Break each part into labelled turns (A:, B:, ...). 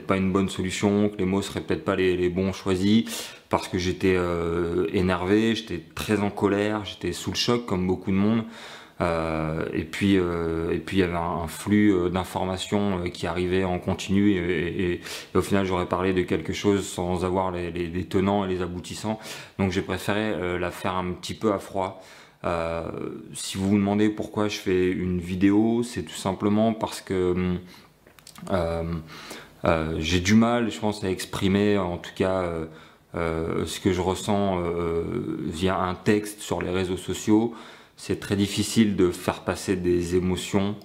A: pas une bonne solution, que les mots seraient peut-être pas les bons choisis, parce que j'étais énervé, j'étais très en colère, j'étais sous le choc comme beaucoup de monde. Et puis il y avait un flux d'informations qui arrivait en continu et au final j'aurais parlé de quelque chose sans avoir les tenants et les aboutissants. Donc j'ai préféré la faire un petit peu à froid. Si vous vous demandez pourquoi je fais une vidéo, c'est tout simplement parce que euh, j'ai du mal, je pense, à exprimer en tout cas ce que je ressens via un texte sur les réseaux sociaux. C'est très difficile de faire passer des émotions.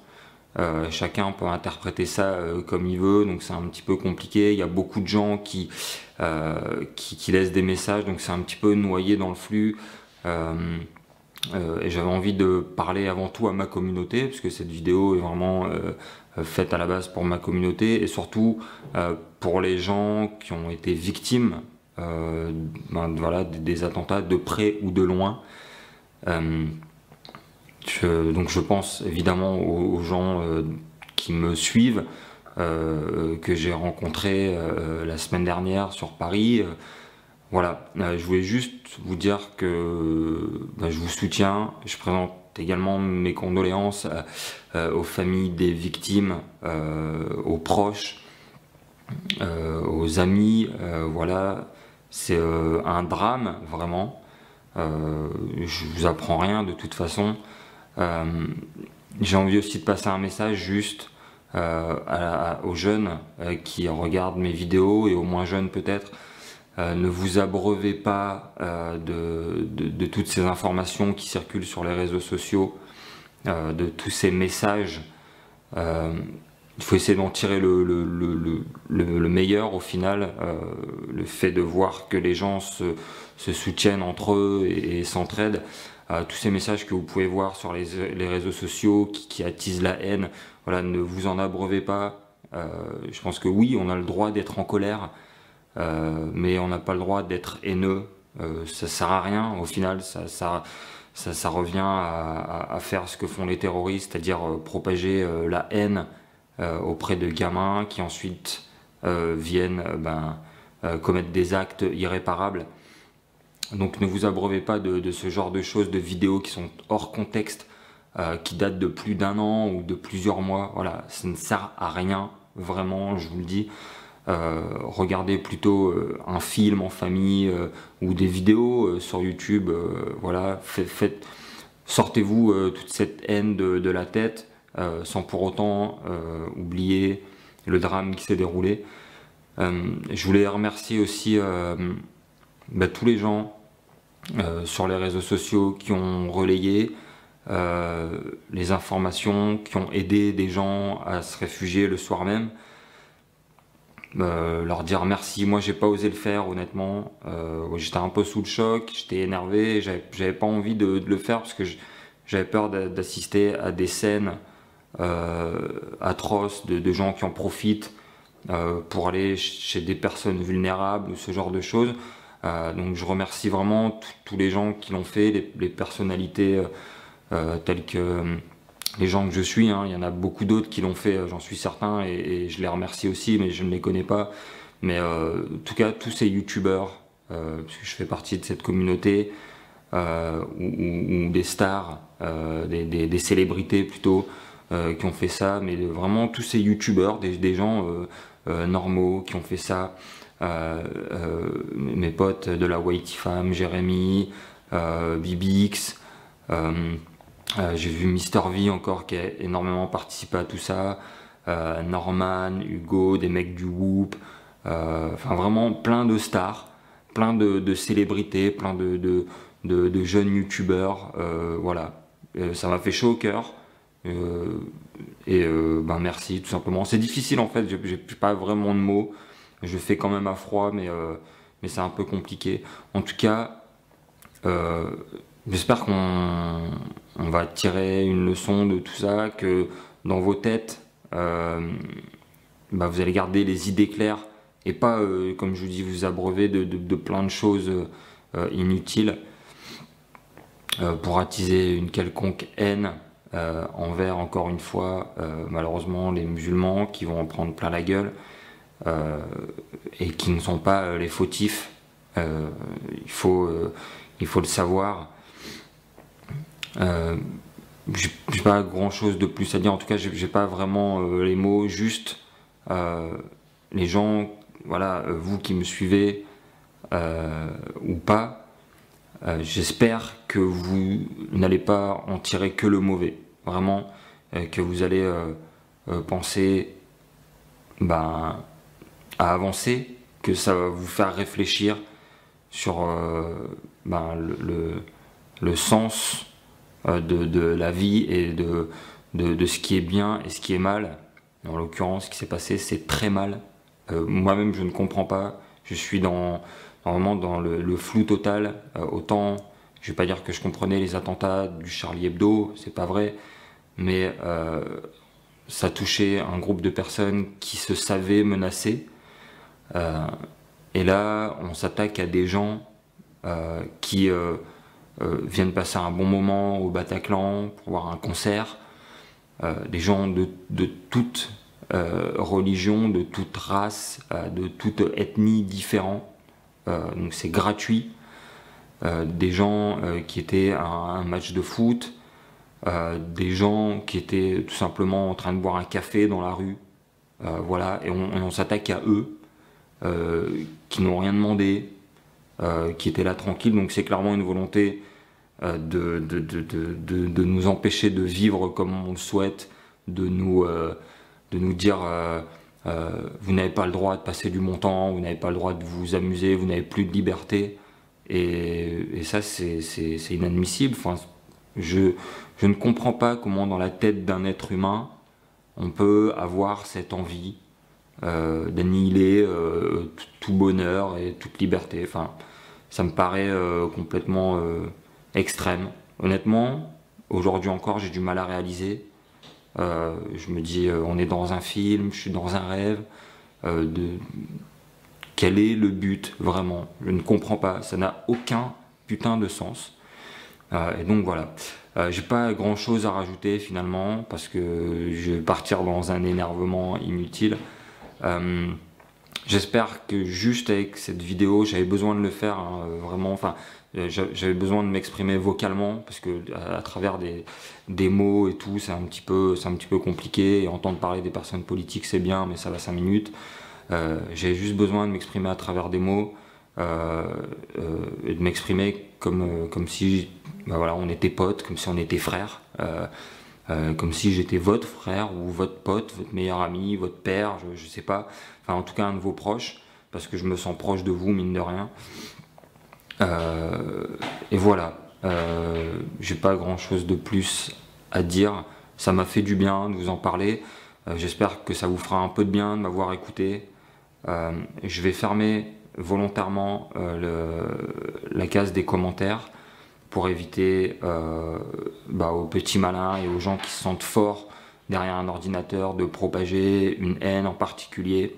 A: Chacun peut interpréter ça comme il veut, donc c'est un petit peu compliqué. Il y a beaucoup de gens qui laissent des messages, donc c'est un petit peu noyé dans le flux. Et j'avais envie de parler avant tout à ma communauté, puisque cette vidéo est vraiment faite à la base pour ma communauté, et surtout pour les gens qui ont été victimes voilà, des attentats de près ou de loin. Donc je pense évidemment aux gens qui me suivent, que j'ai rencontrés la semaine dernière sur Paris. Voilà, je voulais juste vous dire que je vous soutiens. Je présente également mes condoléances aux familles des victimes, aux proches, aux amis. Voilà, c'est un drame vraiment. Je vous apprends rien de toute façon. J'ai envie aussi de passer un message juste aux jeunes qui regardent mes vidéos et aux moins jeunes peut-être. Ne vous abreuvez pas de toutes ces informations qui circulent sur les réseaux sociaux, de tous ces messages. Il faut essayer d'en tirer le meilleur au final. Le fait de voir que les gens se soutiennent entre eux et s'entraident. Tous ces messages que vous pouvez voir sur les réseaux sociaux qui attisent la haine, voilà, ne vous en abreuvez pas. Je pense que oui, on a le droit d'être en colère, mais on n'a pas le droit d'être haineux. Ça sert à rien au final. Ça revient à faire ce que font les terroristes, c'est-à-dire propager la haine auprès de gamins qui ensuite viennent commettre des actes irréparables. Donc ne vous abreuvez pas de ce genre de choses, de vidéos qui sont hors contexte, qui datent de plus d'1 an ou de plusieurs mois. Voilà, ça ne sert à rien, vraiment, je vous le dis. Regardez plutôt un film en famille ou des vidéos sur YouTube. Voilà, sortez-vous toute cette haine de la tête sans pour autant oublier le drame qui s'est déroulé. Je voulais remercier aussi tous les gens sur les réseaux sociaux qui ont relayé les informations, qui ont aidé des gens à se réfugier le soir même. Leur dire merci. Moi j'ai pas osé le faire honnêtement, j'étais un peu sous le choc, j'étais énervé, j'avais pas envie de le faire parce que j'avais peur d'assister à des scènes atroces de gens qui en profitent pour aller chez des personnes vulnérables ou ce genre de choses. Donc je remercie vraiment tous les gens qui l'ont fait, les personnalités telles que les gens que je suis, hein. Il y en a beaucoup d'autres qui l'ont fait, j'en suis certain, et je les remercie aussi, mais je ne les connais pas. Mais en tout cas, tous ces youtubeurs, parce que je fais partie de cette communauté, ou des stars, des célébrités plutôt, qui ont fait ça, mais vraiment tous ces youtubeurs, des gens normaux qui ont fait ça. Mes potes de la Waitifam, Jérémy, BBX, j'ai vu Mister V encore qui a énormément participé à tout ça, Norman, Hugo, des mecs du Whoop, enfin vraiment plein de stars, plein de célébrités, plein de jeunes youtubeurs, voilà. Ça m'a fait chaud au cœur, merci tout simplement. C'est difficile en fait, j'ai pas vraiment de mots, je fais quand même à froid, mais c'est un peu compliqué. En tout cas, j'espère qu'on va tirer une leçon de tout ça, que dans vos têtes, vous allez garder les idées claires et pas, comme je vous dis, vous abreuver de plein de choses inutiles pour attiser une quelconque haine envers, encore une fois, malheureusement, les musulmans qui vont en prendre plein la gueule. et qui ne sont pas les fautifs. Il faut le savoir. J'ai pas grand chose de plus à dire, en tout cas j'ai pas vraiment les mots justes. Les gens, voilà, vous qui me suivez ou pas, j'espère que vous n'allez pas en tirer que le mauvais, vraiment, que vous allez penser à avancer, que ça va vous faire réfléchir sur le sens de la vie et de ce qui est bien et ce qui est mal. En l'occurrence, ce qui s'est passé, c'est très mal. Moi-même, je ne comprends pas. Je suis vraiment dans le flou total. Autant, je ne vais pas dire que je comprenais les attentats du Charlie Hebdo, c'est pas vrai, mais ça touchait un groupe de personnes qui se savaient menacées. Et là, on s'attaque à des gens qui viennent passer un bon moment au Bataclan pour voir un concert. Des gens de toute religion, de toute race, de toute ethnie différente. Donc c'est gratuit. Des gens qui étaient à un match de foot, des gens qui étaient tout simplement en train de boire un café dans la rue. Voilà, et on s'attaque à eux, qui n'ont rien demandé, qui étaient là tranquilles. Donc c'est clairement une volonté de nous empêcher de vivre comme on le souhaite, de nous dire vous n'avez pas le droit de passer du bon temps, vous n'avez pas le droit de vous amuser, vous n'avez plus de liberté. Et ça, c'est inadmissible. Enfin, je ne comprends pas comment dans la tête d'un être humain on peut avoir cette envie d'annihiler tout bonheur et toute liberté. Enfin, ça me paraît complètement extrême. Honnêtement, aujourd'hui encore, j'ai du mal à réaliser. Je me dis, on est dans un film, je suis dans un rêve. Quel est le but, vraiment? Je ne comprends pas. Ça n'a aucun putain de sens. Et donc voilà. J'ai pas grand chose à rajouter finalement, parce que je vais partir dans un énervement inutile. J'espère que juste avec cette vidéo, j'avais besoin de le faire, hein, vraiment, enfin, j'avais besoin de m'exprimer vocalement, parce que à travers des mots et tout, c'est un petit peu compliqué, et entendre parler des personnes politiques c'est bien, mais ça va 5 minutes. J'avais juste besoin de m'exprimer à travers des mots, et de m'exprimer comme si voilà, on était potes, comme si on était frères. Comme si j'étais votre frère ou votre pote, votre meilleur ami, votre père, je sais pas, enfin en tout cas un de vos proches, parce que je me sens proche de vous, mine de rien. Et voilà, j'ai pas grand chose de plus à dire, ça m'a fait du bien de vous en parler, j'espère que ça vous fera un peu de bien de m'avoir écouté. Je vais fermer volontairement la case des commentaires, pour éviter aux petits malins et aux gens qui se sentent forts derrière un ordinateur de propager une haine en particulier.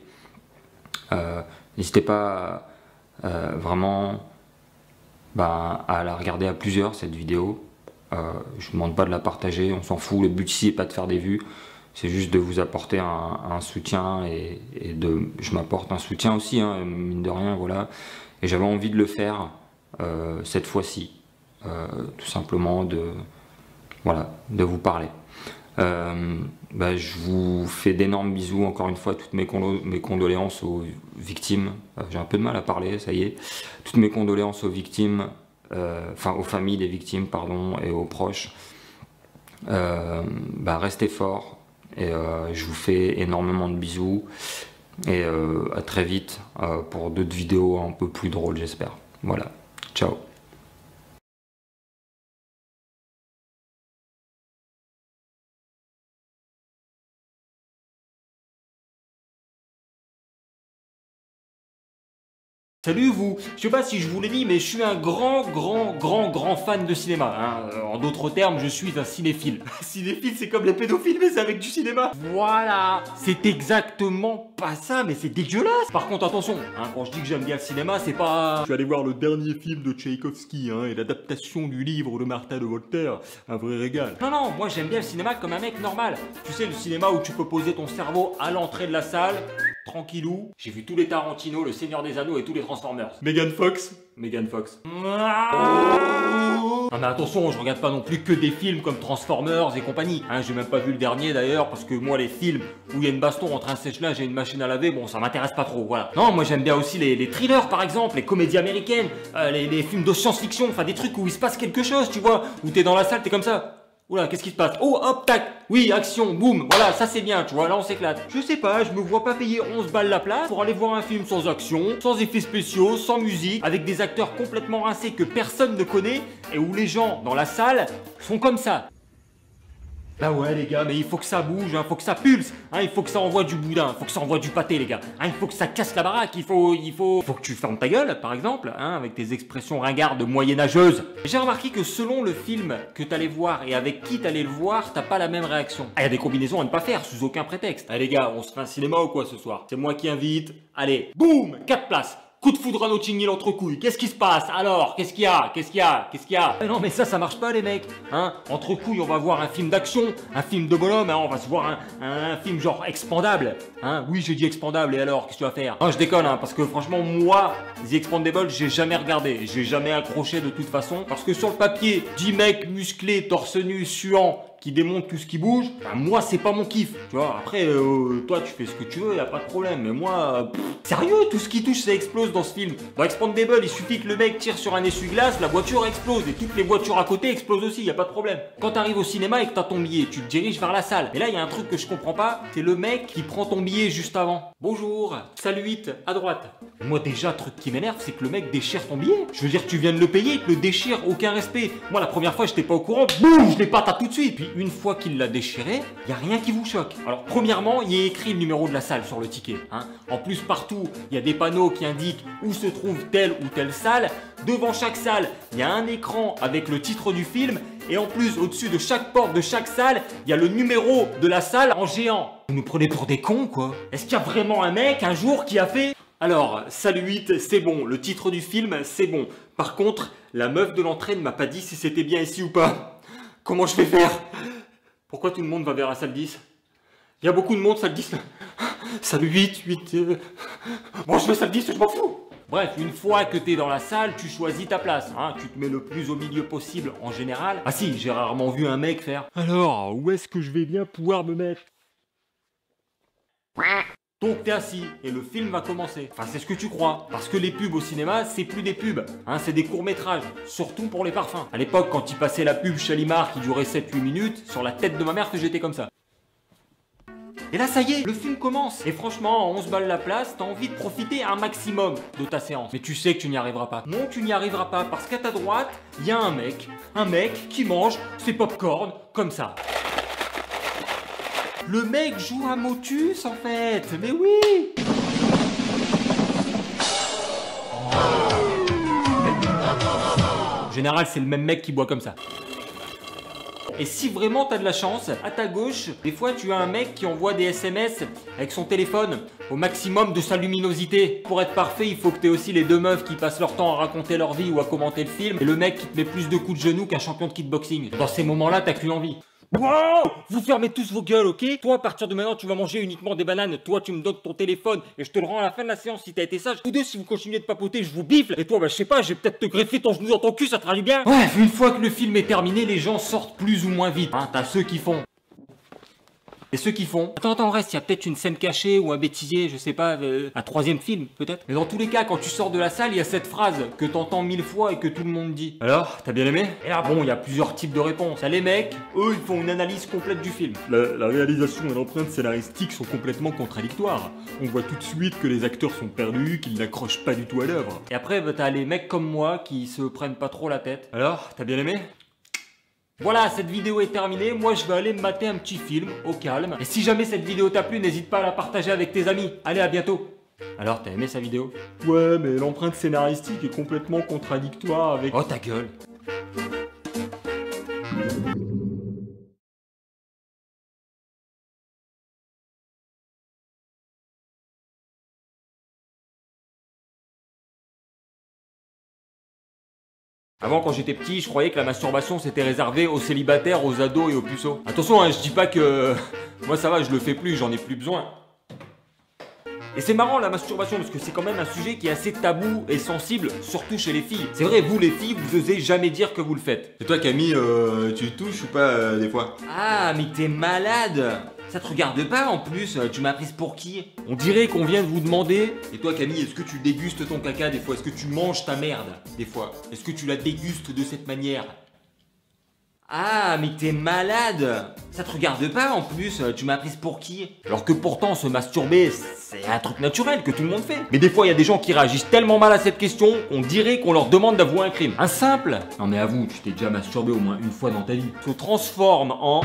A: N'hésitez pas vraiment à la regarder à plusieurs, cette vidéo. Je ne vous demande pas de la partager, on s'en fout, le but ici n'est pas de faire des vues, c'est juste de vous apporter un soutien, et je m'apporte un soutien aussi, hein, mine de rien, voilà. Et j'avais envie de le faire cette fois-ci. Tout simplement de vous parler. Je vous fais d'énormes bisous, encore une fois, toutes mes condoléances aux victimes. J'ai un peu de mal à parler, ça y est. Toutes mes condoléances aux victimes, aux familles des victimes, pardon, et aux proches. Restez forts, et je vous fais énormément de bisous, et à très vite pour d'autres vidéos un peu plus drôles, j'espère. Voilà, ciao.
B: Salut vous, je sais pas si je vous l'ai dit, mais je suis un grand fan de cinéma, hein. En d'autres termes, je suis un cinéphile. Cinéphile, c'est comme les pédophiles, mais c'est avec du cinéma. Voilà, c'est exactement pas ça, mais c'est dégueulasse. Par contre, attention, hein, quand je dis que j'aime bien le cinéma, c'est pas... Je suis allé voir le dernier film de Tchaïkovski, hein, et l'adaptation du livre de Martin de Voltaire, un vrai régal. Non, moi j'aime bien le cinéma comme un mec normal. Tu sais, le cinéma où tu peux poser ton cerveau à l'entrée de la salle, tranquillou, j'ai vu tous les Tarantino, le Seigneur des Anneaux et tous les Transformers. Megan Fox. Non mais attention, je regarde pas non plus que des films comme Transformers et compagnie. Hein, j'ai même pas vu le dernier d'ailleurs, parce que moi les films où il y a une baston entre un sèche-linge et une machine à laver, bon ça m'intéresse pas trop, voilà. Non, moi j'aime bien aussi les thrillers par exemple, les comédies américaines, les films de science-fiction, enfin des trucs où il se passe quelque chose, tu vois, où t'es dans la salle, t'es comme ça. Oula, qu'est-ce qui se passe? Oh, hop, tac. Oui, action, boum. Voilà, ça c'est bien, tu vois, là on s'éclate. Je sais pas, je me vois pas payer 11 balles la place pour aller voir un film sans action, sans effets spéciaux, sans musique, avec des acteurs complètement rincés que personne ne connaît et où les gens dans la salle sont comme ça. Bah ouais les gars, mais il faut que ça bouge, hein, faut que ça pulse, hein, il faut que ça envoie du boudin, il faut que ça envoie du pâté les gars, hein, il faut que ça casse la baraque, il faut que tu fermes ta gueule par exemple, hein, avec tes expressions ringardes moyenâgeuses. J'ai remarqué que selon le film que t'allais voir et avec qui t'allais le voir, t'as pas la même réaction. Ah, y a des combinaisons à ne pas faire sous aucun prétexte. Allez les gars, on se fait un cinéma ou quoi ce soir? C'est moi qui invite, allez, boum, 4 places. Coup de foudre à Notting Hill entre couilles, qu'est-ce qui se passe? Alors, qu'est-ce qu'il y a? Non mais ça marche pas les mecs, hein. Entre couilles, on va voir un film d'action, un film de bonhomme, hein, on va se voir un film genre expandable, hein. Oui, j'ai dit expandable, et alors, qu'est-ce que tu vas faire? Non, je déconne, hein, parce que franchement, moi, The Expandables, j'ai jamais regardé, j'ai jamais accroché de toute façon, parce que sur le papier, 10 mecs musclés, torse nu, suants, qui démonte tout ce qui bouge, bah moi c'est pas mon kiff, tu vois. Après, toi tu fais ce que tu veux, y a pas de problème, mais moi, sérieux, tout ce qui touche ça explose dans ce film. Dans Expandable, il suffit que le mec tire sur un essuie-glace, la voiture explose et toutes les voitures à côté explosent aussi, y a pas de problème. Quand t'arrives au cinéma et que t'as ton billet, tu te diriges vers la salle. Et là, y a un truc que je comprends pas, c'est le mec qui prend ton billet juste avant. Bonjour, salut 8, à droite. Moi déjà, truc qui m'énerve, c'est que le mec déchire ton billet. Je veux dire, tu viens de le payer, il te le déchire, aucun respect. Moi, la première fois, j'étais pas au courant, boum, je l'ai patate tout de suite. Puis une fois qu'il l'a déchiré, y a rien qui vous choque. Alors, premièrement, il y a écrit le numéro de la salle sur le ticket. Hein. En plus, partout, il y a des panneaux qui indiquent où se trouve telle ou telle salle. Devant chaque salle, il y a un écran avec le titre du film. Et en plus, au-dessus de chaque porte de chaque salle, il y a le numéro de la salle en géant. Vous nous prenez pour des cons, quoi. Est-ce qu'il y a vraiment un mec, un jour, qui a fait... Alors, salut 8, c'est bon, le titre du film, c'est bon. Par contre, la meuf de l'entrée ne m'a pas dit si c'était bien ici ou pas. Comment je vais faire? Pourquoi tout le monde va vers la salle 10? Il y a beaucoup de monde, salle 10. Salut 8. Bon, je vais salle 10, je m'en fous. Bref, une fois que t'es dans la salle, tu choisis ta place, hein. Tu te mets le plus au milieu possible en général. Ah si, j'ai rarement vu un mec faire... Alors, où est-ce que je vais bien pouvoir me mettre? Donc t'es assis et le film va commencer. Enfin c'est ce que tu crois. Parce que les pubs au cinéma, c'est plus des pubs. Hein, c'est des courts-métrages. Surtout pour les parfums. À l'époque, quand il passait la pub Chalimar qui durait 7-8 minutes, sur la tête de ma mère que j'étais comme ça. Et là ça y est, le film commence. Et franchement, à 11 balles la place, t'as envie de profiter un maximum de ta séance. Mais tu sais que tu n'y arriveras pas. Non, tu n'y arriveras pas parce qu'à ta droite, il y a un mec qui mange ses pop-corn comme ça. Le mec joue à Motus en fait, mais oui. En général, c'est le même mec qui boit comme ça. Et si vraiment t'as de la chance, à ta gauche, des fois tu as un mec qui envoie des SMS avec son téléphone au maximum de sa luminosité. Pour être parfait, il faut que t'aies aussi les deux meufs qui passent leur temps à raconter leur vie ou à commenter le film, et le mec qui te met plus de coups de genoux qu'un champion de kickboxing. Dans ces moments-là, t'as qu'une envie. Wow! Vous fermez tous vos gueules, ok? Toi, à partir de maintenant, tu vas manger uniquement des bananes. Toi, tu me donnes ton téléphone et je te le rends à la fin de la séance si t'as été sage. Vous deux, si vous continuez de papoter, je vous bifle. Et toi, bah, je sais pas, je vais peut-être te greffer ton genou dans ton cul, ça te rallie bien. Ouais, une fois que le film est terminé, les gens sortent plus ou moins vite. Hein, t'as ceux qui font... Et ceux qui font... Attends, reste, il y a peut-être une scène cachée ou un bêtisier, je sais pas, un troisième film, peut-être. Mais dans tous les cas, quand tu sors de la salle, il y a cette phrase que t'entends 1000 fois et que tout le monde dit. Alors, t'as bien aimé? Et là, bon, il y a plusieurs types de réponses. T'as les mecs, eux, ils font une analyse complète du film. La réalisation et l'empreinte scénaristique sont complètement contradictoires. On voit tout de suite que les acteurs sont perdus, qu'ils n'accrochent pas du tout à l'œuvre. Et après, bah, t'as les mecs comme moi qui se prennent pas trop la tête. Alors, t'as bien aimé? Voilà, cette vidéo est terminée, moi je vais aller me mater un petit film, au calme. Et si jamais cette vidéo t'a plu, n'hésite pas à la partager avec tes amis. Allez, à bientôt. Alors, t'as aimé sa vidéo? Ouais, mais l'empreinte scénaristique est complètement contradictoire avec... Oh, ta gueule. Avant, quand j'étais petit, je croyais que la masturbation c'était réservé aux célibataires, aux ados et aux puceaux. Attention, hein, je dis pas que... Moi ça va, je le fais plus, j'en ai plus besoin. Et c'est marrant la masturbation parce que c'est quand même un sujet qui est assez tabou et sensible, surtout chez les filles. C'est vrai, vous les filles, vous osez jamais dire que vous le faites.
C: Et toi Camille, tu touches ou pas des fois?
B: Ah, mais t'es malade! Ça te regarde pas en plus, tu m'as prise pour qui? On dirait qu'on vient de vous demander.
C: Et toi Camille, est-ce que tu dégustes ton caca des fois? Est-ce que tu manges ta merde des fois? Est-ce que tu la dégustes de cette manière?
B: Ah, mais t'es malade! Ça te regarde pas en plus, tu m'as prise pour qui? Alors que pourtant, se masturber, c'est un truc naturel que tout le monde fait. Mais des fois, il y a des gens qui réagissent tellement mal à cette question qu'on dirait qu'on leur demande d'avouer un crime. Un simple,
C: Non mais avoue, tu t'es déjà masturbé au moins une fois dans ta vie.
B: se transforme en...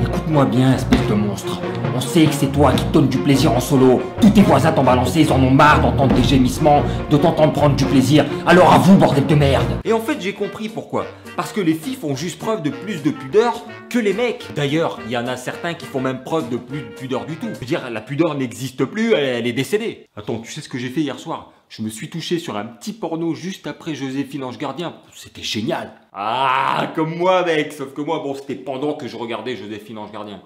D: Écoute-moi bien, espèce de monstre. On sait que c'est toi qui te donnes du plaisir en solo. Tous tes voisins t'ont balancé, ils en ont marre d'entendre tes gémissements, de t'entendre prendre du plaisir. Alors à vous, bordel de merde!
B: Et en fait, j'ai compris pourquoi. Parce que les filles font juste preuve de plus de pudeur que les mecs. D'ailleurs, il y en a certains qui font même preuve de plus de pudeur du tout. Je veux dire, la pudeur n'existe plus, elle est décédée.
C: Attends, tu sais ce que j'ai fait hier soir? Je me suis touché sur un petit porno juste après Joséphine Ange Gardien. C'était génial.
B: Ah, comme moi, mec. Sauf que moi, bon, c'était pendant que je regardais Joséphine Ange Gardien.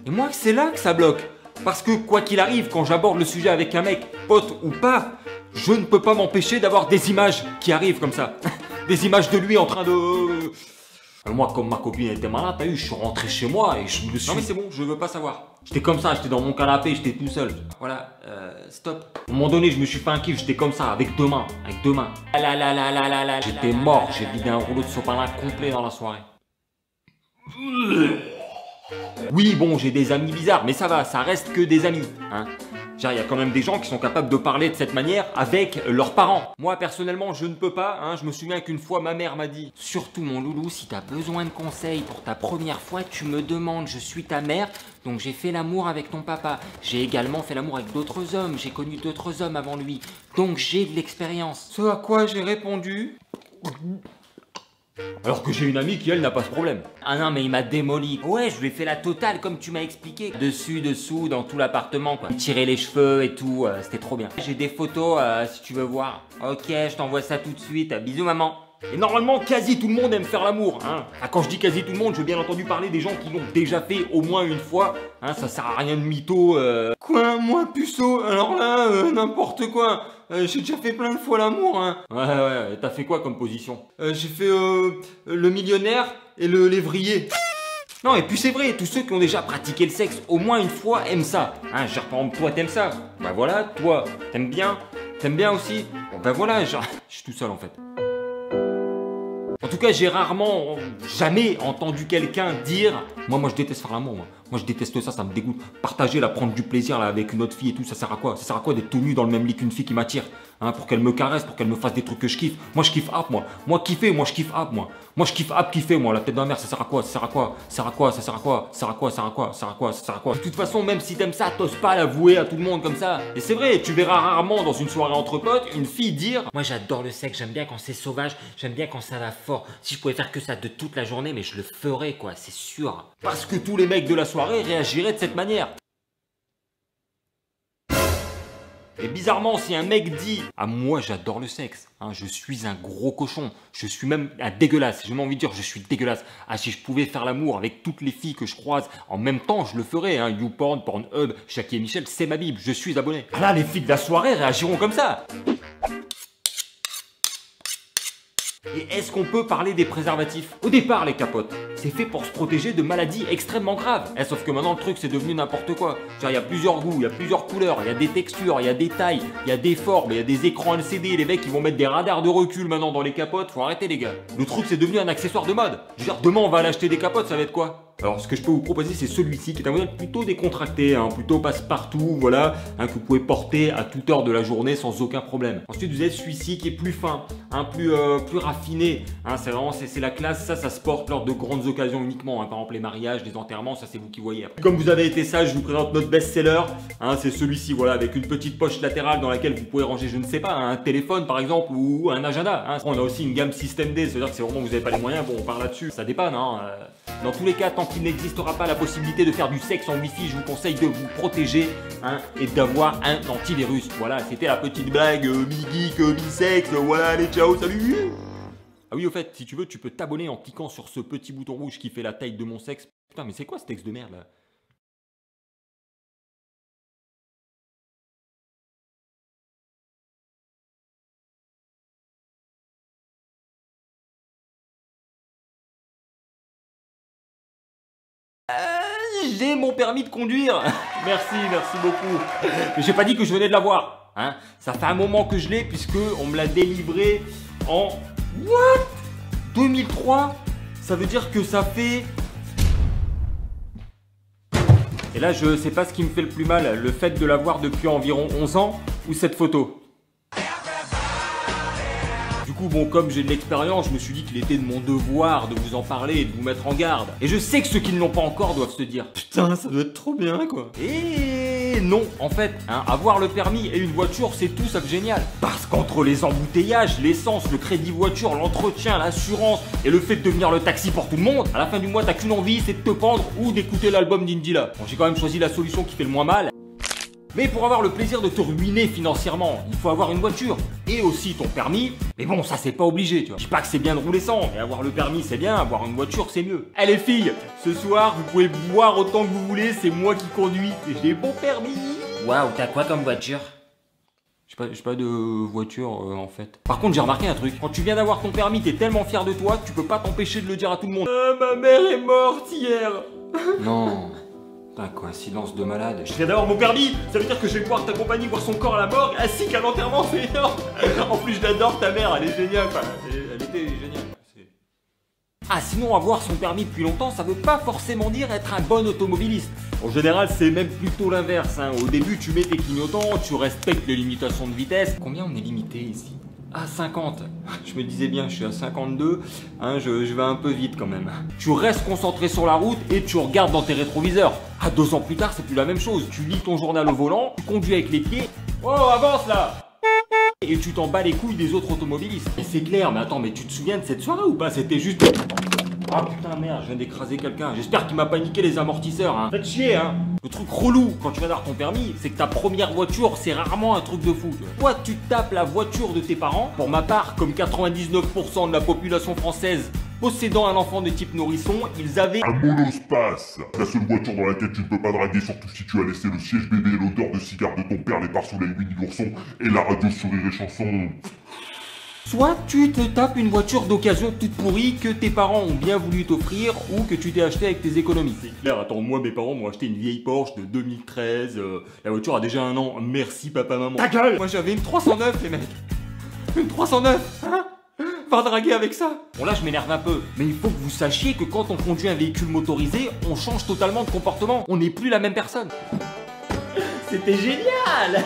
B: Et moi, c'est là que ça bloque. Parce que, quoi qu'il arrive, quand j'aborde le sujet avec un mec, pote ou pas, je ne peux pas m'empêcher d'avoir des images qui arrivent comme ça. Des images de lui en train de... Moi, comme ma copine était malade, t'as vu, je suis rentré chez moi et je me suis...
C: Non mais c'est bon, je veux pas savoir.
B: J'étais comme ça, j'étais dans mon canapé, j'étais tout seul.
C: Voilà, stop.
B: À un moment donné, je me suis fait un kiff, j'étais comme ça, avec deux mains, J'étais mort, j'ai vidé un rouleau de sopalin complet dans la soirée. Oui, bon, j'ai des amis bizarres, mais ça va, ça reste que des amis, hein. Genre, il y a quand même des gens qui sont capables de parler de cette manière avec leurs parents. Moi, personnellement, je ne peux pas, hein. Je me souviens qu'une fois, ma mère m'a dit:
D: Surtout mon loulou, si t'as besoin de conseils pour ta première fois, tu me demandes, je suis ta mère, donc j'ai fait l'amour avec ton papa. J'ai également fait l'amour avec d'autres hommes, j'ai connu d'autres hommes avant lui, donc j'ai de l'expérience.
B: Ce à quoi j'ai répondu... Alors que j'ai une amie qui, elle, n'a pas ce problème.
D: Ah non, mais il m'a démoli. Ouais, je lui ai fait la totale comme tu m'as expliqué. Dessus, dessous, dans tout l'appartement, quoi. Tirer les cheveux et tout, c'était trop bien. J'ai des photos, si tu veux voir. Ok, je t'envoie ça tout de suite. Bisous, maman.
B: Et normalement, quasi tout le monde aime faire l'amour, hein. Ah, quand je dis quasi tout le monde, je veux bien entendu parler des gens qui l'ont déjà fait au moins une fois, hein. Ça sert à rien de mytho, Quoi, moi, puceau? Alors là, n'importe quoi. J'ai déjà fait plein de fois l'amour, hein. Ouais, t'as fait quoi comme position? J'ai fait, le millionnaire et le lévrier. Non, et puis c'est vrai, tous ceux qui ont déjà pratiqué le sexe au moins une fois aiment ça. Hein, genre, par exemple, toi, t'aimes ça. Bah voilà, toi, t'aimes bien. T'aimes bien aussi. Bon, bah voilà, genre, je suis tout seul en fait. En tout cas, j'ai rarement, jamais entendu quelqu'un dire: moi je déteste faire l'amour, moi je déteste ça, ça me dégoûte. Partager, là, prendre du plaisir là avec une autre fille et tout, ça sert à quoi? Ça sert à quoi d'être tout nu dans le même lit qu'une fille qui m'attire, hein, pour qu'elle me caresse, pour qu'elle me fasse des trucs que je kiffe? Moi je kiffe app, moi kiffer, moi je kiffe app, moi je kiffe app kiffer, moi la tête de ma mère, ça sert à quoi? Ça sert à quoi? Ça sert à quoi? Ça sert à quoi? Ça sert à quoi? Ça sert à quoi? Ça sert à quoi? Ça sert à quoi? De toute façon, même si t'aimes ça, t'oses pas l'avouer à tout le monde comme ça. Et c'est vrai, tu verras rarement dans une soirée entre potes une fille dire:
D: Moi j'adore le sexe, j'aime bien quand c'est sauvage, j'aime bien quand ça va fort. Si je pouvais faire que ça de toute la journée, mais je le ferais quoi, c'est sûr.
B: parce que tous les mecs de la soirée réagiraient de cette manière. Et bizarrement, si un mec dit: ah, moi j'adore le sexe, hein, je suis un gros cochon, je suis même un dégueulasse, j'ai même envie de dire je suis dégueulasse. Ah, si je pouvais faire l'amour avec toutes les filles que je croise en même temps, je le ferais, hein. YouPorn, Pornhub, Jackie et Michel, c'est ma bible, je suis abonné. Ah là, les filles de la soirée réagiront comme ça. Et est-ce qu'on peut parler des préservatifs? Au départ, les capotes, c'est fait pour se protéger de maladies extrêmement graves. Sauf que maintenant, le truc, c'est devenu n'importe quoi. Genre, il y a plusieurs goûts, il y a plusieurs couleurs, il y a des textures, il y a des tailles, il y a des formes, il y a des écrans LCD. Les mecs, ils vont mettre des radars de recul maintenant dans les capotes. Faut arrêter, les gars. Le truc, c'est devenu un accessoire de mode. Je veux dire, demain, on va aller acheter des capotes, ça va être quoi? Alors, ce que je peux vous proposer, c'est celui-ci, qui est un modèle plutôt décontracté, hein, plutôt passe-partout, voilà, hein, que vous pouvez porter à toute heure de la journée sans aucun problème. Ensuite, vous avez celui-ci qui est plus fin, hein, plus raffiné, hein, c'est vraiment, c'est la classe, ça se porte lors de grandes occasions uniquement, hein, par exemple les mariages, les enterrements, ça c'est vous qui voyez. Comme vous avez été sage, je vous présente notre best-seller, hein, c'est celui-ci, voilà, avec une petite poche latérale dans laquelle vous pouvez ranger, je ne sais pas, un téléphone par exemple, ou un agenda, hein. On a aussi une gamme System D, c'est-à-dire que c'est vraiment que vous n'avez pas les moyens, bon, on parle là-dessus, ça dépanne, hein. Dans tous les cas, tant qu'il n'existera pas la possibilité de faire du sexe en Wi-Fi, je vous conseille de vous protéger, hein, et d'avoir un antivirus. Voilà, c'était la petite blague mi-geek, mi-sexe, voilà, allez, ciao, salut. Ah oui, au fait, si tu veux, tu peux t'abonner en cliquant sur ce petit bouton rouge qui fait la taille de mon sexe. Putain, mais c'est quoi ce texte de merde là? j'ai mon permis de conduire. Merci beaucoup. Mais j'ai pas dit que je venais de l'avoir. Hein. Ça fait un moment que je l'ai puisque on me l'a délivré en... What 2003. Ça veut dire que ça fait... Et là, je sais pas ce qui me fait le plus mal, le fait de l'avoir depuis environ 11 ans ou cette photo. Du coup, bon, comme j'ai de l'expérience, je me suis dit qu'il était de mon devoir de vous en parler et de vous mettre en garde. Et je sais que ceux qui ne l'ont pas encore doivent se dire, putain, ça doit être trop bien, quoi. Et non, en fait, hein, avoir le permis et une voiture, c'est tout sauf génial. Parce qu'entre les embouteillages, l'essence, le crédit voiture, l'entretien, l'assurance et le fait de devenir le taxi pour tout le monde, à la fin du mois, t'as qu'une envie, c'est de te pendre ou d'écouter l'album d'Indila. Bon, j'ai quand même choisi la solution qui fait le moins mal. Mais pour avoir le plaisir de te ruiner financièrement, il faut avoir une voiture et aussi ton permis. Mais bon, ça c'est pas obligé, tu vois. Je dis pas que c'est bien de rouler sans, mais avoir le permis c'est bien, avoir une voiture c'est mieux. Allez filles, ce soir vous pouvez boire autant que vous voulez, c'est moi qui conduis et j'ai mon permis.
D: Waouh, t'as quoi comme voiture?
B: J'ai pas de voiture en fait. Par contre j'ai remarqué un truc, quand tu viens d'avoir ton permis, t'es tellement fier de toi que tu peux pas t'empêcher de le dire à tout le monde. Ma mère est morte hier.
A: Non. Putain, coïncidence de malade.
B: Je viens d'avoir mon permis, ça veut dire que je vais pouvoir t'accompagner voir son corps à la morgue ainsi qu'à l'enterrement, c'est énorme. En plus je l'adore, ta mère, elle est géniale, enfin, elle était géniale. Ah sinon avoir son permis depuis longtemps, ça veut pas forcément dire être un bon automobiliste. En général c'est même plutôt l'inverse, hein. Au début tu mets tes clignotants, tu respectes les limitations de vitesse. Combien on est limité ici? À 50. Je me disais bien, je suis à 52, hein, je vais un peu vite quand même. Tu restes concentré sur la route et tu regardes dans tes rétroviseurs. Ah, 2 ans plus tard, c'est plus la même chose. Tu lis ton journal au volant, tu conduis avec les pieds. Oh, avance là! Et tu t'en bats les couilles des autres automobilistes. Et c'est clair, mais attends, mais tu te souviens de cette soirée ou pas? C'était juste... Ah putain merde, je viens d'écraser quelqu'un. J'espère qu'il m'a pas niqué les amortisseurs, hein. Faites chier, hein. Le truc relou quand tu viens d'avoir ton permis, c'est que ta première voiture, c'est rarement un truc de fou. Toi, tu tapes la voiture de tes parents. Pour ma part, comme 99% de la population française possédant un enfant de type nourrisson, ils avaient
E: un monospace, la seule voiture dans laquelle tu ne peux pas draguer, surtout si tu as laissé le siège bébé, l'odeur de cigare de ton père, les pare-soleils Winnie l'ourson et la radio sourire et chanson.
B: Soit tu te tapes une voiture d'occasion toute pourrie que tes parents ont bien voulu t'offrir ou que tu t'es acheté avec tes économies. C'est clair, attends, moi mes parents m'ont acheté une vieille Porsche de 2013, la voiture a déjà 1 an, merci papa maman. Ta gueule! Moi j'avais une 309 les mecs. Une 309, hein? Va draguer avec ça. Bon là je m'énerve un peu, mais il faut que vous sachiez que quand on conduit un véhicule motorisé, on change totalement de comportement. On n'est plus la même personne. C'était génial.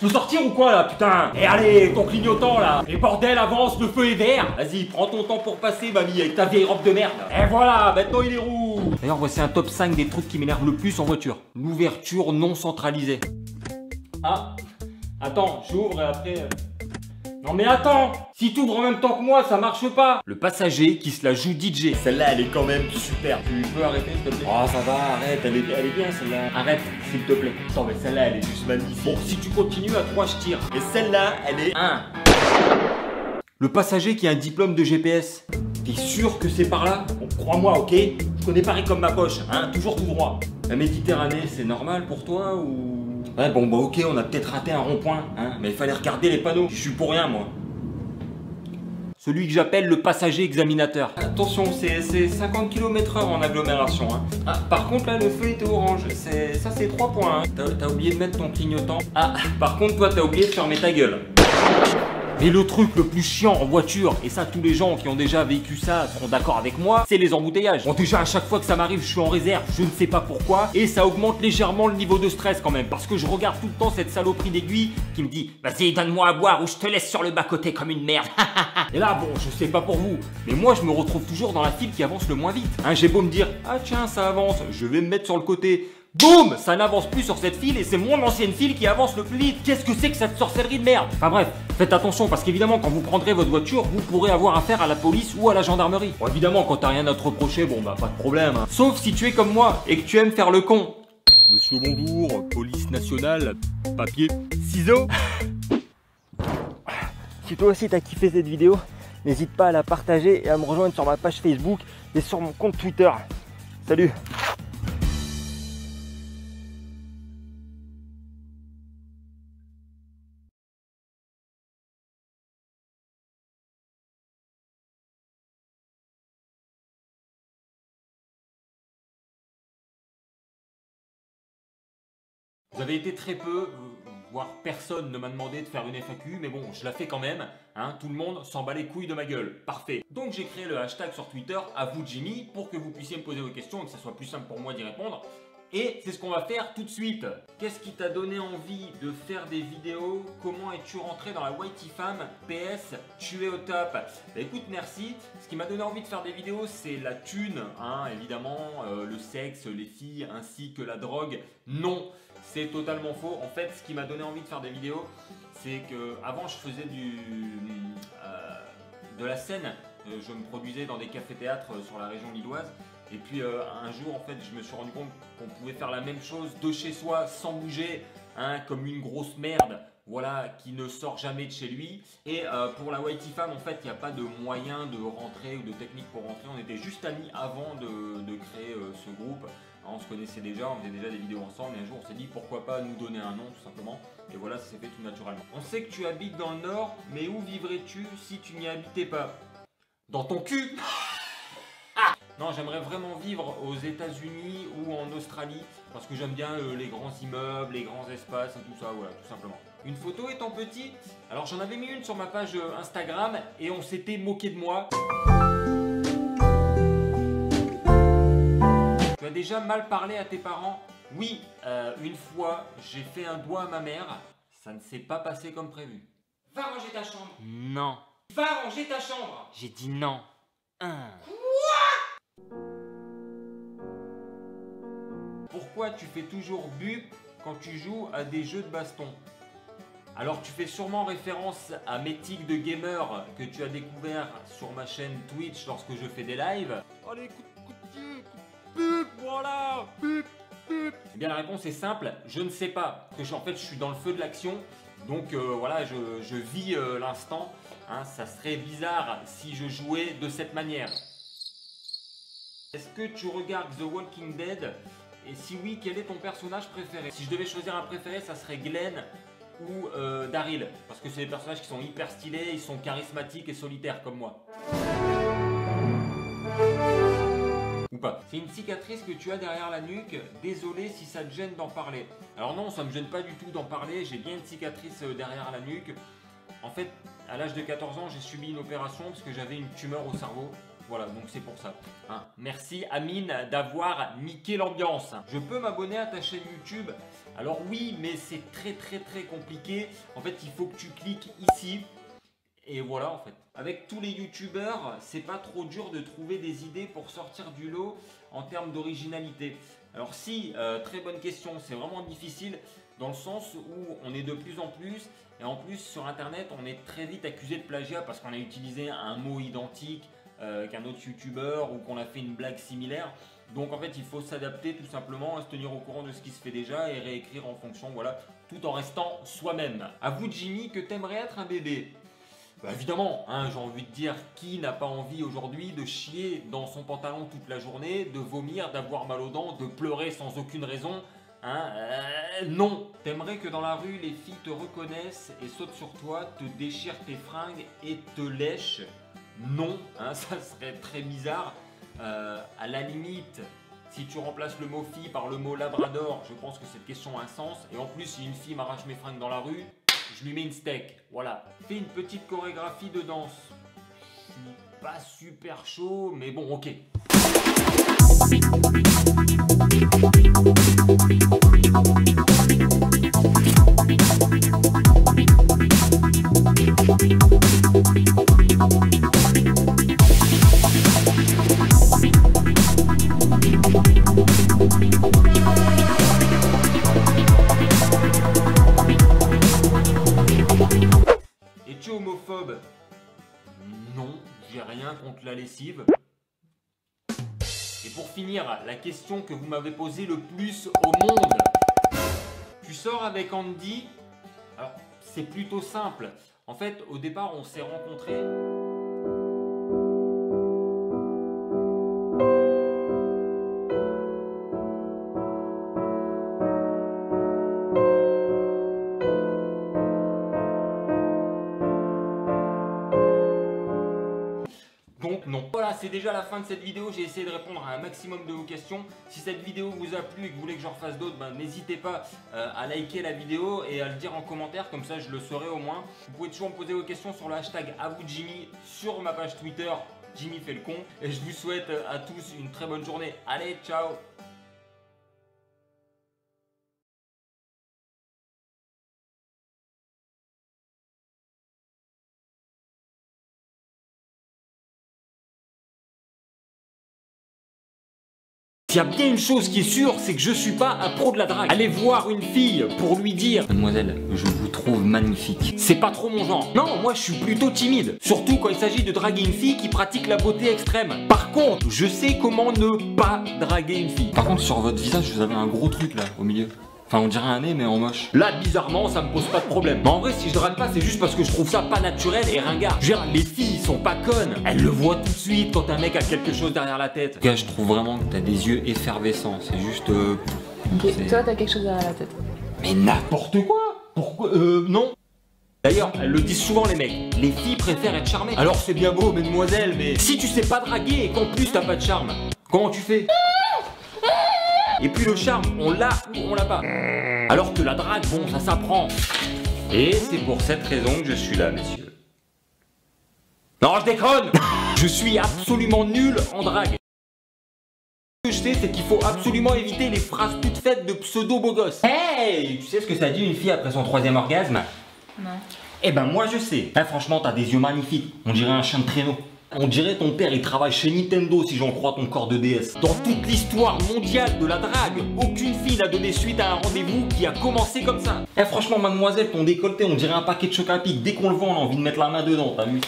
B: Faut sortir ou quoi là, putain? Et allez, ton clignotant là. Et bordel, avance, le feu est vert. Vas-y, prends ton temps pour passer, mamie, avec ta vieille robe de merde. Et voilà, maintenant il est rouge. D'ailleurs, voici un top 5 des trucs qui m'énervent le plus en voiture. L'ouverture non centralisée. Ah, attends, j'ouvre et après... Non mais attends! Si t'ouvres en même temps que moi, ça marche pas! Le passager qui se la joue DJ. Celle-là, elle est quand même super. Tu peux arrêter, s'il te plaît? Oh, ça va, arrête, elle est bien celle-là. Arrête, s'il te plaît. Attends, mais celle-là, elle est juste magnifique. Bon, si tu continues à 3, je tire. Et celle-là, elle est 1. Le passager qui a un diplôme de GPS. T'es sûr que c'est par là? Bon, crois-moi, ok? Je connais Paris comme ma poche, hein? Toujours tout droit. La Méditerranée, c'est normal pour toi ou... Ouais, bon, bah ok, on a peut-être raté un rond-point, hein, mais il fallait regarder les panneaux. Je suis pour rien, moi. Celui que j'appelle le passager examinateur. Attention, c'est 50 km/h en agglomération, hein. Ah, par contre, là, le feu était orange. Ça, c'est 3 points, hein. T'as oublié de mettre ton clignotant. Ah, par contre, toi, t'as oublié de fermer ta gueule. Et le truc le plus chiant en voiture, et ça tous les gens qui ont déjà vécu ça seront d'accord avec moi, c'est les embouteillages. Bon déjà à chaque fois que ça m'arrive je suis en réserve, je ne sais pas pourquoi, et ça augmente légèrement le niveau de stress quand même, parce que je regarde tout le temps cette saloperie d'aiguille qui me dit « Vas-y donne-moi à boire ou je te laisse sur le bas-côté comme une merde !» Et là bon, je sais pas pour vous, mais moi je me retrouve toujours dans la file qui avance le moins vite. Hein, j'ai beau me dire « Ah tiens ça avance, je vais me mettre sur le côté !» Boum, ça n'avance plus sur cette file et c'est mon ancienne file qui avance le plus vite. Qu'est-ce que c'est que cette sorcellerie de merde? Enfin bref, faites attention parce qu'évidemment quand vous prendrez votre voiture, vous pourrez avoir affaire à la police ou à la gendarmerie. Bon évidemment quand t'as rien à te reprocher, bon bah pas de problème, hein. Sauf si tu es comme moi et que tu aimes faire le con. Monsieur bonjour, police nationale, papier, ciseaux.
F: Si toi aussi t'as kiffé cette vidéo, n'hésite pas à la partager et à me rejoindre sur ma page Facebook et sur mon compte Twitter. Salut!
B: Vous avez été très peu, voire personne ne m'a demandé de faire une FAQ, mais bon, je la fais quand même. Hein, tout le monde s'en bat les couilles de ma gueule. Parfait. Donc j'ai créé le hashtag sur Twitter, à vous Jimmy, pour que vous puissiez me poser vos questions et que ce soit plus simple pour moi d'y répondre. Et c'est ce qu'on va faire tout de suite. Qu'est-ce qui t'a donné envie de faire des vidéos? Comment es-tu rentré dans la Whitey Fam? PS, tu es au top. Bah écoute, merci. Ce qui m'a donné envie de faire des vidéos, c'est la thune, hein, évidemment, le sexe, les filles, ainsi que la drogue. Non, c'est totalement faux. En fait, ce qui m'a donné envie de faire des vidéos, c'est que avant je faisais de la scène. Je me produisais dans des cafés-théâtres sur la région lilloise. Et puis un jour, en fait, je me suis rendu compte qu'on pouvait faire la même chose de chez soi sans bouger, hein, comme une grosse merde, voilà, qui ne sort jamais de chez lui. Et pour la Whitey Fam, en fait, il n'y a pas de moyen de rentrer ou de technique pour rentrer. On était juste amis avant de créer ce groupe. On se connaissait déjà, on faisait déjà des vidéos ensemble. Et un jour, on s'est dit pourquoi pas nous donner un nom, tout simplement. Et voilà, ça s'est fait tout naturellement. On sait que tu habites dans le Nord, mais où vivrais-tu si tu n'y habitais pas? Dans ton cul. Non, j'aimerais vraiment vivre aux États-Unis ou en Australie parce que j'aime bien les grands immeubles, les grands espaces et tout ça, voilà, tout simplement. Une photo étant petit, alors j'en avais mis une sur ma page Instagram et on s'était moqué de moi. Tu as déjà mal parlé à tes parents? Oui, une fois, j'ai fait un doigt à ma mère, ça ne s'est pas passé comme prévu.
D: Va ranger ta chambre.
B: Non.
D: Va ranger ta chambre.
B: J'ai dit non. Pourquoi tu fais toujours bup quand tu joues à des jeux de baston? Alors tu fais sûrement référence à mes tics de gamer que tu as découvert sur ma chaîne Twitch lorsque je fais des lives. Allez, coup de pied, bup, voilà, bup, bup. Eh bien la réponse est simple, je ne sais pas. Parce que en fait je suis dans le feu de l'action, donc voilà, je vis l'instant. Hein, ça serait bizarre si je jouais de cette manière. Est-ce que tu regardes The Walking Dead? Et si oui, quel est ton personnage préféré? Si je devais choisir un préféré, ça serait Glenn ou Daryl. Parce que c'est des personnages qui sont hyper stylés, ils sont charismatiques et solitaires comme moi. Ou pas. C'est une cicatrice que tu as derrière la nuque. Désolé si ça te gêne d'en parler. Alors non, ça me gêne pas du tout d'en parler. J'ai bien une cicatrice derrière la nuque. En fait, à l'âge de 14 ans, j'ai subi une opération parce que j'avais une tumeur au cerveau. Voilà, donc c'est pour ça. Hein. Merci Amine d'avoir niqué l'ambiance. Je peux m'abonner à ta chaîne YouTube? Alors oui, mais c'est très compliqué. En fait, il faut que tu cliques ici. Et voilà en fait. Avec tous les youtubeurs, c'est pas trop dur de trouver des idées pour sortir du lot en termes d'originalité. Alors si, très bonne question, c'est vraiment difficile dans le sens où on est de plus en plus, et en plus sur internet on est très vite accusé de plagiat parce qu'on a utilisé un mot identique qu'un autre youtubeur ou qu'on a fait une blague similaire. Donc en fait il faut s'adapter tout simplement, se tenir au courant de ce qui se fait déjà et réécrire en fonction, voilà, tout en restant soi-même. À vous Jimmy, que t'aimerais être un bébé? Bah évidemment, hein, j'ai envie de dire, qui n'a pas envie aujourd'hui de chier dans son pantalon toute la journée, de vomir, d'avoir mal aux dents, de pleurer sans aucune raison, hein, non. T'aimerais que dans la rue, les filles te reconnaissent et sautent sur toi, te déchirent tes fringues et te lèchent? Non, hein, ça serait très bizarre. À la limite, si tu remplaces le mot fille par le mot labrador, je pense que cette question a un sens. Et en plus, si une fille m'arrache mes fringues dans la rue, je lui mets une steak, voilà. Fais une petite chorégraphie de danse. Je suis pas super chaud, mais bon, ok. Es-tu homophobe? Non, j'ai rien contre la lessive. Et pour finir, la question que vous m'avez posée le plus au monde. Tu sors avec Andy? Alors, c'est plutôt simple. En fait, au départ, on s'est rencontrés. Donc non. Voilà, c'est déjà la fin de cette vidéo. J'ai essayé de répondre à un maximum de vos questions. Si cette vidéo vous a plu et que vous voulez que j'en refasse d'autres, ben, n'hésitez pas à liker la vidéo et à le dire en commentaire, comme ça je le saurai au moins. Vous pouvez toujours me poser vos questions sur le hashtag #AvouJimmy sur ma page Twitter, Jimmy fait le con. Et je vous souhaite à tous une très bonne journée. Allez, ciao! S'il y a bien une chose qui est sûre, c'est que je suis pas un pro de la drague. Allez voir une fille pour lui dire:
A: Mademoiselle, je vous trouve magnifique.
B: c'est pas trop mon genre. Non, moi je suis plutôt timide. Surtout quand il s'agit de draguer une fille qui pratique la beauté extrême. Par contre, je sais comment ne pas draguer une fille.
A: Par contre, sur votre visage, vous avez un gros truc là, au milieu. Enfin, on dirait un nez, mais en moche.
B: Là, bizarrement, ça me pose pas de problème. Mais en vrai, si je drague pas, c'est juste parce que je trouve ça pas naturel et ringard. Je veux dire, les filles sont pas connes. Elles le voient tout de suite quand un mec a quelque chose derrière la tête.
A: En tout cas, je trouve vraiment que t'as des yeux effervescents. C'est juste.
G: Ok, toi t'as quelque chose derrière la tête.
B: Mais n'importe quoi. Pourquoi non. D'ailleurs, elles le disent souvent les mecs, les filles préfèrent être charmées. Alors c'est bien beau, mesdemoiselles, mais si tu sais pas draguer et qu'en plus t'as pas de charme, comment tu fais? Et puis le charme, on l'a ou on l'a pas. Alors que la drague, bon, ça s'apprend. Et c'est pour cette raison que je suis là, messieurs. Non, je déconne. Je suis absolument nul en drague. Ce que je sais, c'est qu'il faut absolument éviter les phrases toutes faites de pseudo beaux gosses. Hey, tu sais ce que ça dit une fille après son 3e orgasme?
G: Non.
B: Eh ben moi je sais. Hein, franchement, t'as des yeux magnifiques. On dirait un chien de traîneau. On dirait ton père il travaille chez Nintendo si j'en crois ton corps de DS. Dans toute l'histoire mondiale de la drague, aucune fille n'a donné suite à un rendez-vous qui a commencé comme ça. Eh franchement mademoiselle, ton décolleté on dirait un paquet de choc à pic. Dès qu'on le voit on a envie de mettre la main dedans, t'as vu?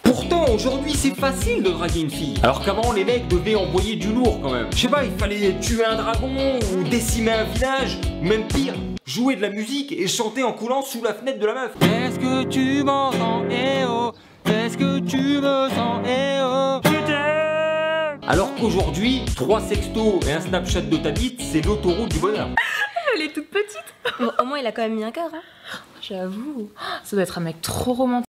B: Pourtant aujourd'hui c'est facile de draguer une fille. Alors qu'avant les mecs devaient envoyer du lourd quand même. Je sais pas, il fallait tuer un dragon ou décimer un village, ou même pire, jouer de la musique et chanter en coulant sous la fenêtre de la meuf. Est-ce que tu m'entends? Eh oh, est-ce que tu me sens? Eh oh, putain. Alors qu'aujourd'hui, 3 sextos et un Snapchat de ta bite, c'est l'autoroute du bonheur.
G: Elle est toute petite.
H: Bon, au moins il a quand même mis un cœur, hein.
G: J'avoue, ça doit être un mec trop romantique.